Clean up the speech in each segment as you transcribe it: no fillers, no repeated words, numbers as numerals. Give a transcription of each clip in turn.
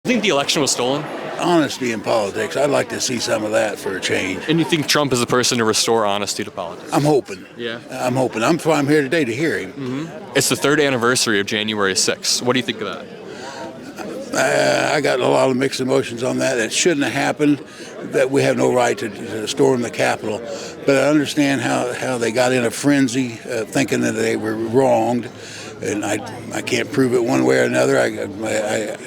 think the election was stolen? Honesty in politics. I'd like to see some of that for a change. And you think Trump is the person to restore honesty to politics? I'm hoping. Yeah. I'm hoping. I'm here today to hear him. Mm-hmm. It's the 3rd anniversary of January 6th. What do you think of that? I got a lot of mixed emotions on that. It shouldn't have happened. That we have no right to storm the Capitol. But I understand how they got in a frenzy, thinking that they were wronged. And I can't prove it one way or another.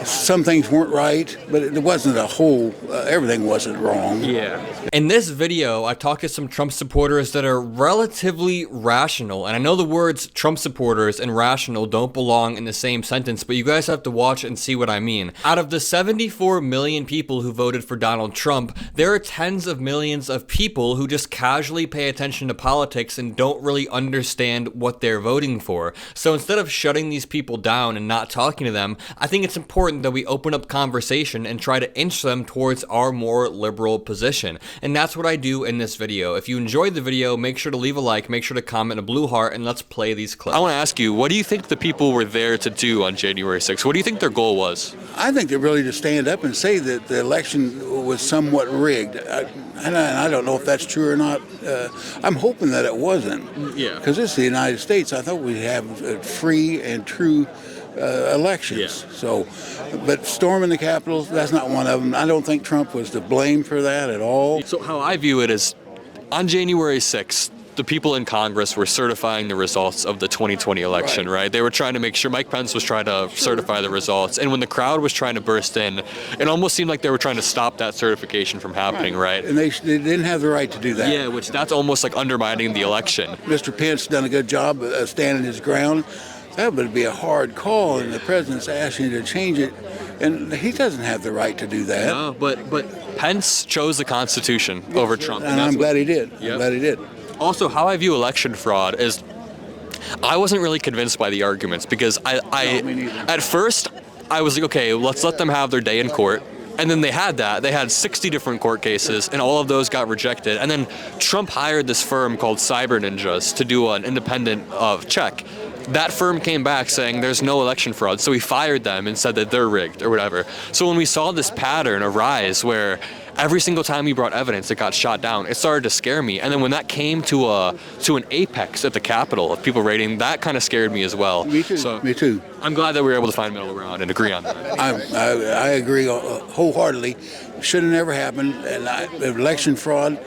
Some things weren't right, but it wasn't a whole, everything wasn't wrong. Yeah. In this video, I talked to some Trump supporters that are relatively rational. And I know the words Trump supporters and rational don't belong in the same sentence, but you guys have to watch and see what I mean. Out of the 74 million people who voted for Donald Trump, there are tens of millions of people who just casually pay attention to politics and don't really understand what they're voting for. So instead of shutting these people down and not talking to them, I think it's important that we open up conversation and try to inch them towards our more liberal position. And that's what I do in this video. If you enjoyed the video, make sure to leave a like, make sure to comment a blue heart, and let's play these clips. I want to ask you, what do you think the people were there to do on January 6th? What do you think their goal was? I think they're really to stand up and say that the election was somewhat rigged. And I don't know if that's true or not. I'm hoping that it wasn't. Yeah. Because this is the United States. I thought we'd have free and true elections. Yeah. So, but storming the Capitol, that's not one of them. I don't think Trump was to blame for that at all. So how I view it is, on January 6th, the people in Congress were certifying the results of the 2020 election, right? They were trying to make sure, Mike Pence was trying to certify the results. And when the crowd was trying to burst in, it almost seemed like they were trying to stop that certification from happening, right? And they didn't have the right to do that. Yeah, which that's almost like undermining the election. Mr. Pence done a good job standing his ground. That would be a hard call, and the president's asking you to change it, and he doesn't have the right to do that. No, but Pence chose the Constitution over Trump. And I'm glad he did. Yep. I'm glad he did. Also, how I view election fraud is, I wasn't really convinced by the arguments because at first I was like, okay, let's let them have their day in court. And then they had 60 different court cases, and all of those got rejected. And then Trump hired this firm called Cyber Ninjas to do an independent check. That firm came back saying there's no election fraud, so he fired them and said that they're rigged or whatever. So when we saw this pattern arise where every single time he brought evidence, it got shot down, it started to scare me. And then when that came to an apex at the Capitol of people raiding, that kind of scared me as well. Me too. So me too. I'm glad that we were able to find middle ground and agree on that. I agree wholeheartedly. Should have never happened. And election fraud,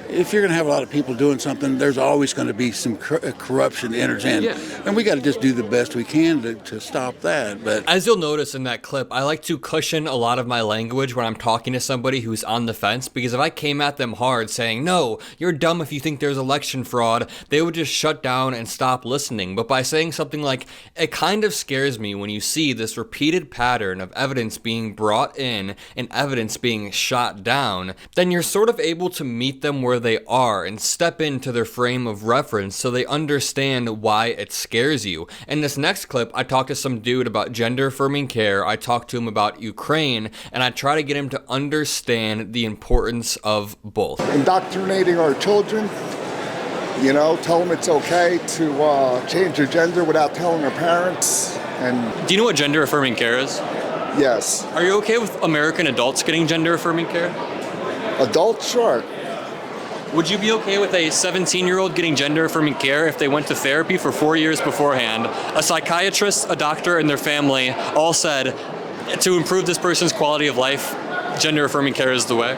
if you're going to have a lot of people doing something, there's always going to be some corruption that enters in. Yeah. And we got to just do the best we can to stop that. But as you'll notice in that clip, I like to cushion a lot of my language when I'm talking to somebody who's on the fence, because if I came at them hard saying, no, you're dumb if you think there's election fraud, they would just shut down and stop listening. But by saying something like, it kind of scares me when you see this repeated pattern of evidence being brought in and evidence being shot down, then you're sort of able to meet them where they are and step into their frame of reference so they understand why it scares you. In this next clip, I talked to some dude about gender affirming care, I talked to him about Ukraine, and I try to get him to understand the importance of both. Indoctrinating our children, you know, tell them it's okay to change their gender without telling their parents. And do you know what gender affirming care is? Yes. Are you okay with American adults getting gender affirming care? Adults, sure. Would you be okay with a 17-year-old getting gender-affirming care if they went to therapy for 4 years beforehand? A psychiatrist, a doctor, and their family all said, to improve this person's quality of life, gender-affirming care is the way?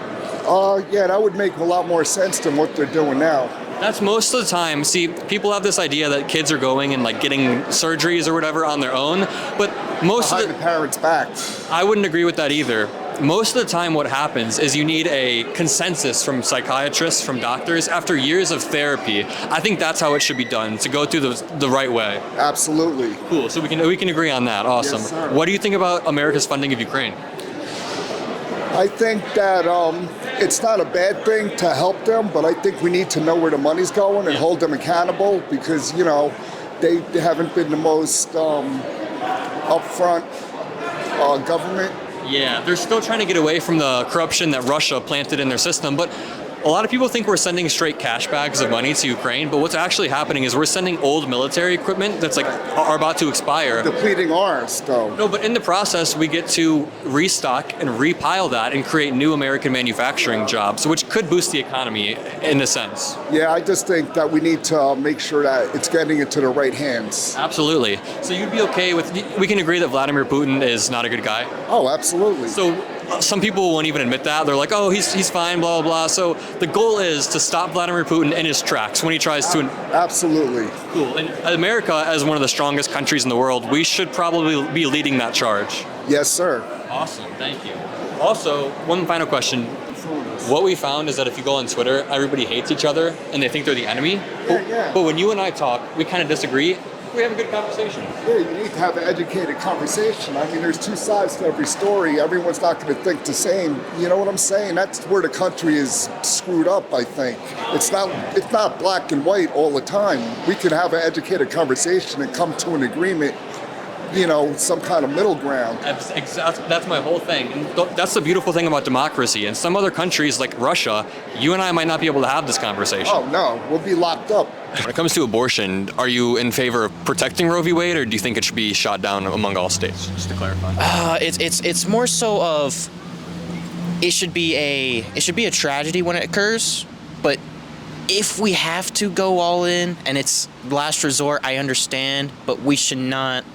Yeah, that would make a lot more sense than what they're doing now. That's most of the time. See, people have this idea that kids are going and like getting surgeries or whatever on their own, but most of the parents' backs. I wouldn't agree with that either. Most of the time what happens is you need a consensus from psychiatrists, from doctors, after years of therapy. I think that's how it should be done, to go through the right way. Absolutely. Cool, so we can agree on that, awesome. Yes, sir. What do you think about America's funding of Ukraine? I think that it's not a bad thing to help them, but I think we need to know where the money's going and hold them accountable, because, you know, they haven't been the most upfront government. Yeah, they're still trying to get away from the corruption that Russia planted in their system, but A lot of people think we're sending straight cash bags of money to Ukraine, but what's actually happening is we're sending old military equipment that's like are about to expire. Depleting ours, though. No, but in the process, we get to restock and repile that and create new American manufacturing jobs, which could boost the economy in a sense. Yeah, I just think that we need to make sure that it's getting into the right hands. Absolutely. So you'd be okay with, we can agree that Vladimir Putin is not a good guy? Oh, absolutely. So some people won't even admit that. They're like, oh, he's fine, blah, blah, blah. So the goal is to stop Vladimir Putin in his tracks when he tries to... Absolutely. Cool. And America, as one of the strongest countries in the world, we should probably be leading that charge. Yes, sir. Awesome. Thank you. Also, one final question. What we found is that if you go on Twitter, everybody hates each other and they think they're the enemy. Yeah. But when you and I talk, we kind of disagree. We have a good conversation. Yeah, you need to have an educated conversation. I mean, there's two sides to every story. Everyone's not going to think the same. You know what I'm saying? That's where the country is screwed up, I think. It's not black and white all the time. We can have an educated conversation and come to an agreement, you know, some kind of middle ground. That's my whole thing. And that's the beautiful thing about democracy. In some other countries like Russia, you and I might not be able to have this conversation. Oh, no. We'll be locked up. When it comes to abortion, are you in favor of protecting Roe v. Wade, or do you think it should be shot down among all states? Just to clarify. It's more so of it should be a tragedy when it occurs, but if we have to go all in and it's last resort, I understand, but we should not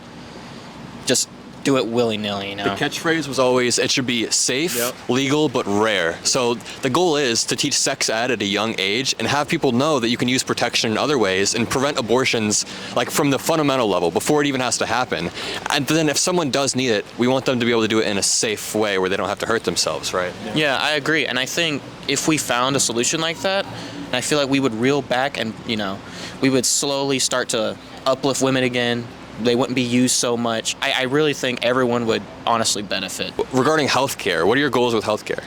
just do it willy-nilly, you know? The catchphrase was always, it should be safe, legal, but rare. So the goal is to teach sex ed at a young age and have people know that you can use protection in other ways and prevent abortions like from the fundamental level before it even has to happen. And then if someone does need it, we want them to be able to do it in a safe way where they don't have to hurt themselves, right? Yeah, I agree. And I think if we found a solution like that, and I feel like we would reel back and, you know, we would slowly start to uplift women again. They wouldn't be used so much. I really think everyone would honestly benefit. Regarding healthcare, what are your goals with healthcare?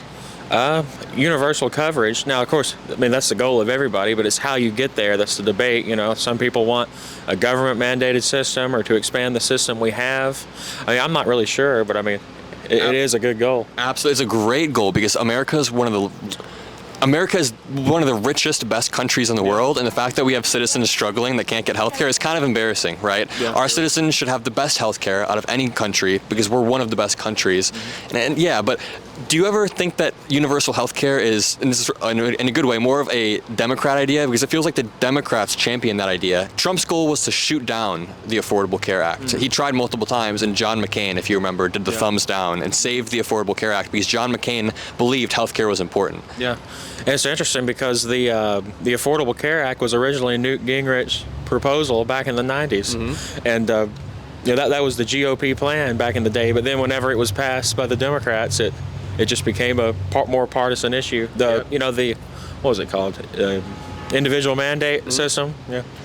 Universal coverage. Now, of course, I mean, that's the goal of everybody, but it's how you get there. That's the debate. You know, some people want a government mandated system or to expand the system we have. I mean, I'm not really sure, but I mean, it is a good goal. Absolutely. It's a great goal because America is one of the richest, best countries in the world, and the fact that we have citizens struggling that can't get healthcare is kind of embarrassing, right? Yeah. Our citizens should have the best healthcare out of any country because we're one of the best countries. And yeah, but do you ever think that universal healthcare is, and this is in a good way, more of a Democrat idea? Because it feels like the Democrats champion that idea. Trump's goal was to shoot down the Affordable Care Act. He tried multiple times, and John McCain, if you remember, did the thumbs down and saved the Affordable Care Act because John McCain believed healthcare was important. Yeah, and it's interesting because the Affordable Care Act was originally Newt Gingrich's proposal back in the 90s, and you know, that was the GOP plan back in the day. But then whenever it was passed by the Democrats, it just became a more partisan issue. You know, what was it called? Individual mandate system.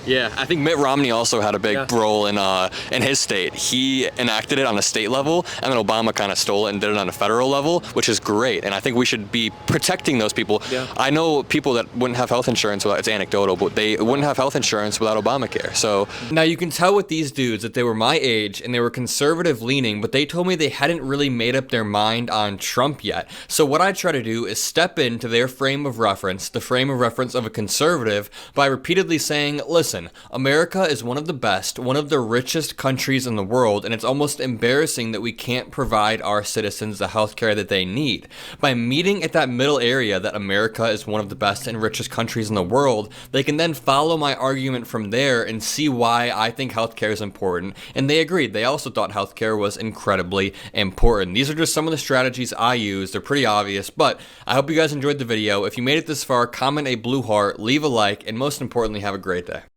Yeah, I think Mitt Romney also had a big role in his state. He enacted it on a state level, and then Obama kind of stole it and did it on a federal level, which is great. And I think we should be protecting those people. Yeah. I know people that wouldn't have health insurance without, it's anecdotal, but they wouldn't have health insurance without Obamacare. So now you can tell with these dudes that they were my age and they were conservative leaning, but they told me they hadn't really made up their mind on Trump yet. So what I try to do is step into their frame of reference, the frame of reference of a conservative, by repeatedly saying, listen, America is one of the best, one of the richest countries in the world, and it's almost embarrassing that we can't provide our citizens the health care that they need. By meeting at that middle area that America is one of the best and richest countries in the world, they can then follow my argument from there and see why I think healthcare is important. And they agreed. They also thought healthcare was incredibly important. These are just some of the strategies I use. They're pretty obvious, but I hope you guys enjoyed the video. If you made it this far, comment a blue heart, leave a like, and most importantly, have a great day.